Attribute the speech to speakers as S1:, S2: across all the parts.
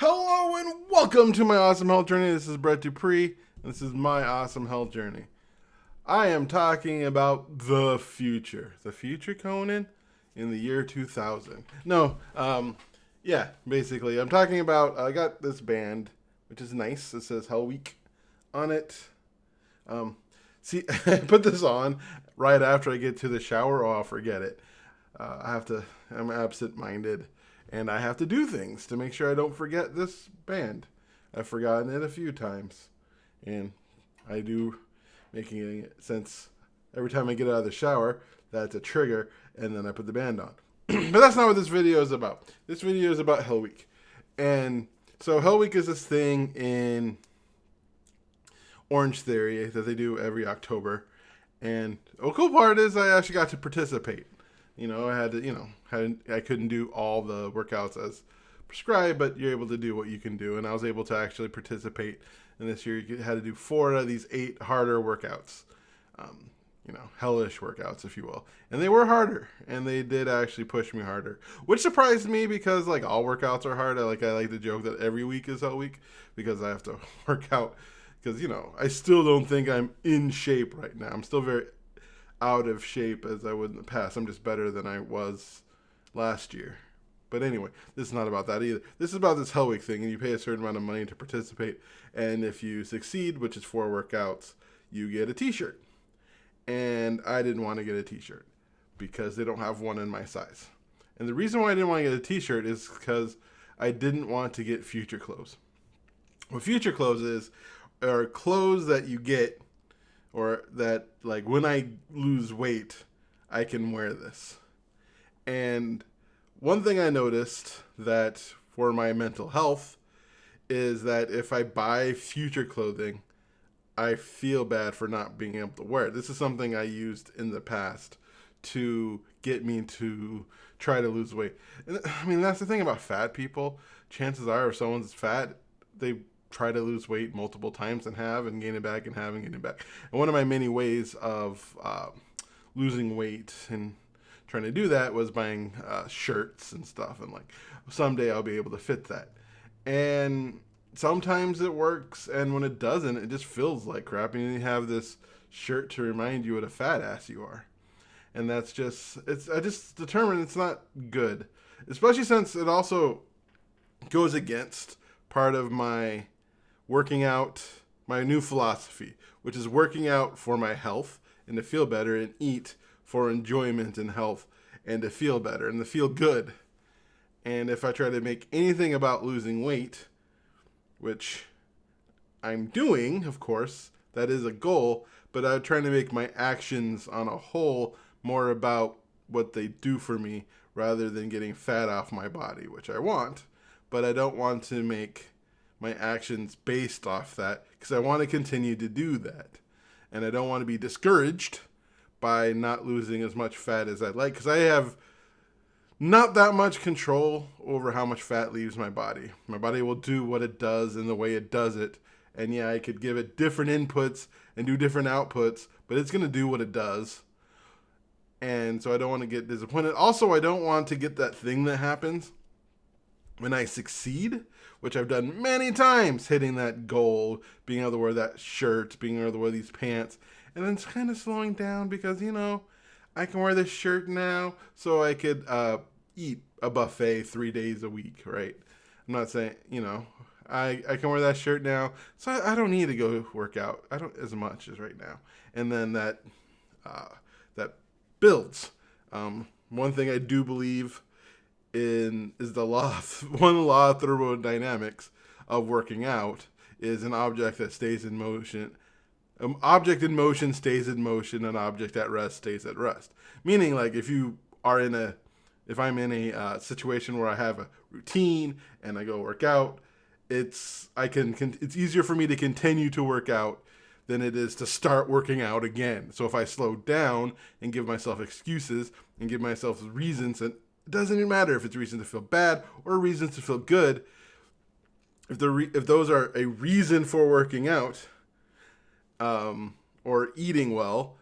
S1: Hello and welcome to my awesome health journey. This is Brett Dupree. And this is my awesome health journey. I am talking about the future. The future, Conan, in the year 2000. No, basically, I'm talking about. I got this band, which is nice. It says Hell Week on it. Um, See, I put this on right after I get to the shower. Oh, I'll forget it. I have to. I'm absent-minded, and I have to do things to make sure I don't forget this band. I've forgotten it a few times, and I do making it since every time I get out of the shower, that's a trigger, and then I put the band on. But that's not what this video is about. This video is about Hell Week, and so Hell Week is this thing in Orange Theory that they do every October. And the cool part is I actually got to participate. I had to, I couldn't do all the workouts as prescribed, but you're able to do what you can do. And I was able to actually participate. And this year you had to do 4 of these 8 harder workouts. Hellish workouts, if you will. And they were harder. And they did actually push me harder. Which surprised me because, like, all workouts are hard. I like to joke that every week is Hell Week because I have to work out. Because, I still don't think I'm in shape right now. I'm still very out of shape as I would in the past. I'm just better than I was last year. But anyway, this is not about that either. This is about this Hell Week thing, and you pay a certain amount of money to participate. And if you succeed, which is 4 workouts, you get a t-shirt. And I didn't want to get a t-shirt because they don't have one in my size. And the reason why I didn't want to get a t-shirt is because I didn't want to get future clothes. What future clothes are clothes that you get, or that, like, when I lose weight, I can wear this. And one thing I noticed that for my mental health is that if I buy future clothing, I feel bad for not being able to wear it. This is something I used in the past to get me to try to lose weight. And I mean, that's the thing about fat people. Chances are if someone's fat, they try to lose weight multiple times and gain it back and have and gain it back. And one of my many ways of losing weight and trying to do that was buying shirts and stuff. And, like, someday I'll be able to fit that. And sometimes it works, and when it doesn't, it just feels like crap. And you have this shirt to remind you what a fat ass you are. And that's just, I just determined it's not good. Especially since it also goes against part of my working out, my new philosophy, which is working out for my health and to feel better, and eat for enjoyment and health and to feel better and to feel good. And if I try to make anything about losing weight, which I'm doing, of course, that is a goal, but I'm trying to make my actions on a whole more about what they do for me rather than getting fat off my body, which I want. But I don't want to make my actions based off that because I want to continue to do that. And I don't want to be discouraged by not losing as much fat as I'd like, because I have not that much control over how much fat leaves my body. My body will do what it does in the way it does it. And yeah, I could give it different inputs and do different outputs, but it's going to do what it does. And so I don't want to get disappointed. Also, I don't want to get that thing that happens when I succeed, which I've done many times, hitting that goal, being able to wear that shirt, being able to wear these pants, and then it's kind of slowing down because, I can wear this shirt now, so I could eat a buffet 3 days a week, right? I'm not saying, I can wear that shirt now, so I don't need to go work out. I don't as much as right now. And then that builds. One thing I do believe in is one law of thermodynamics of working out is an object that stays in motion. An object in motion stays in motion. An object at rest stays at rest. Meaning, like, if I'm in a situation where I have a routine and I go work out, it's easier for me to continue to work out than it is to start working out again. So if I slow down and give myself excuses and give myself reasons, and it doesn't even matter if it's reasons to feel bad or reasons to feel good, if those are a reason for working out, or eating well,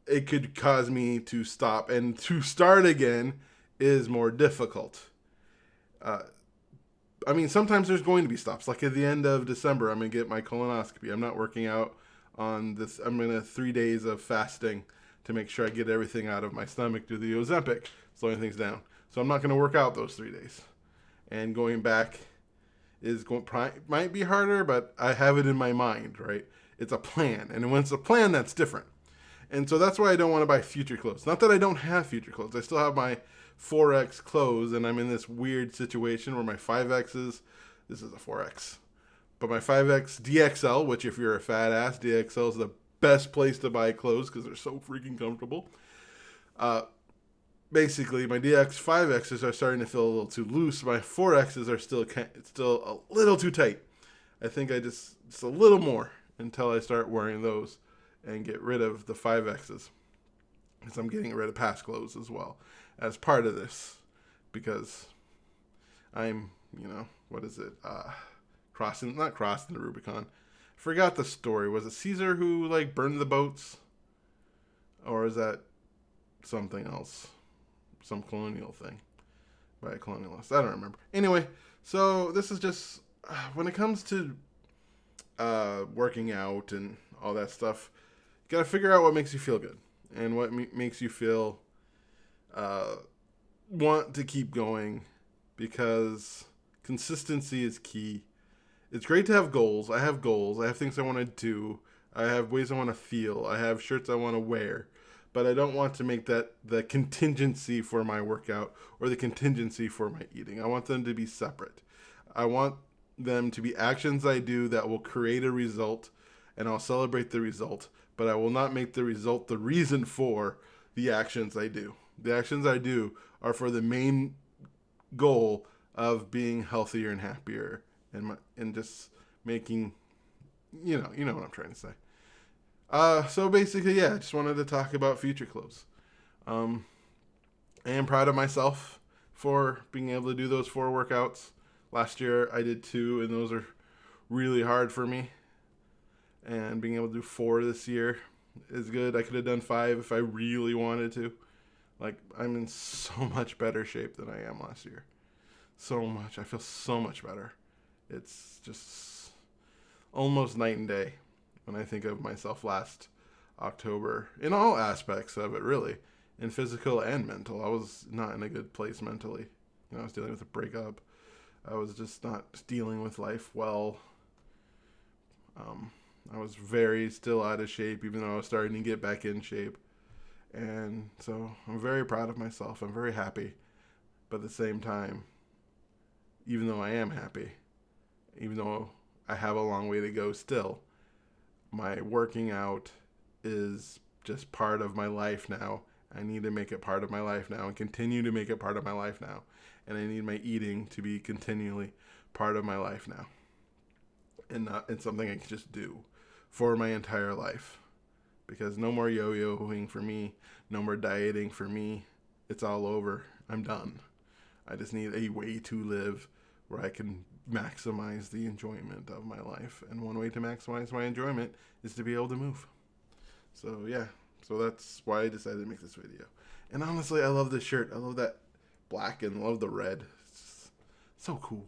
S1: it could cause me to stop, and to start again is more difficult. I mean, sometimes there's going to be stops. Like at the end of December, I'm going to get my colonoscopy. I'm not working out on this. I'm going to 3 days of fasting to make sure I get everything out of my stomach through the Ozempic, slowing things down. So I'm not going to work out those 3 days. And going back might be harder, but I have it in my mind, right? It's a plan. And when it's a plan, that's different. And so that's why I don't want to buy future clothes. Not that I don't have future clothes. I still have my 4X clothes, and I'm in this weird situation where my 5Xs, this is a 4X, but my 5X DXL, which if you're a fat ass, DXL is the best place to buy clothes because they're so freaking comfortable. Basically, my DX 5Xs are starting to feel a little too loose. My 4Xs are still a little too tight. I think just a little more until I start wearing those and get rid of the 5Xs. Because I'm getting rid of past clothes as well as part of this. Because I'm, not crossing the Rubicon. Forgot the story. Was it Caesar who, burned the boats? Or is that something else? Some colonial thing by a colonialist. I don't remember. Anyway, so this is just, when it comes to working out and all that stuff, you got to figure out what makes you feel good and what makes you feel want to keep going, because consistency is key. It's great to have goals. I have goals. I have things I want to do. I have ways I want to feel. I have shirts I want to wear. But I don't want to make that the contingency for my workout or the contingency for my eating. I want them to be separate. I want them to be actions I do that will create a result, and I'll celebrate the result, but I will not make the result the reason for the actions I do. The actions I do are for the main goal of being healthier and happier and just making, you know what I'm trying to say. So basically, I just wanted to talk about future clothes. I am proud of myself for being able to do those 4 workouts. Last year I did 2, and those are really hard for me. And being able to do 4 this year is good. I could have done 5 if I really wanted to. I'm in so much better shape than I am last year. So much. I feel so much better. It's just almost night and day when I think of myself last October, in all aspects of it, really, in physical and mental. I was not in a good place mentally. I was dealing with a breakup. I was just not dealing with life well. I was very still out of shape, even though I was starting to get back in shape. And so I'm very proud of myself. I'm very happy. But at the same time, even though I am happy, even though I have a long way to go still, my working out is just part of my life now. I need to make it part of my life now and continue to make it part of my life now. And I need my eating to be continually part of my life now. And it's something I can just do for my entire life. Because no more yo-yoing for me. No more dieting for me. It's all over. I'm done. I just need a way to live where I can maximize the enjoyment of my life. And one way to maximize my enjoyment is to be able to move. So that's why I decided to make this video. And honestly, I love this shirt. I love that black and love the red. It's so cool.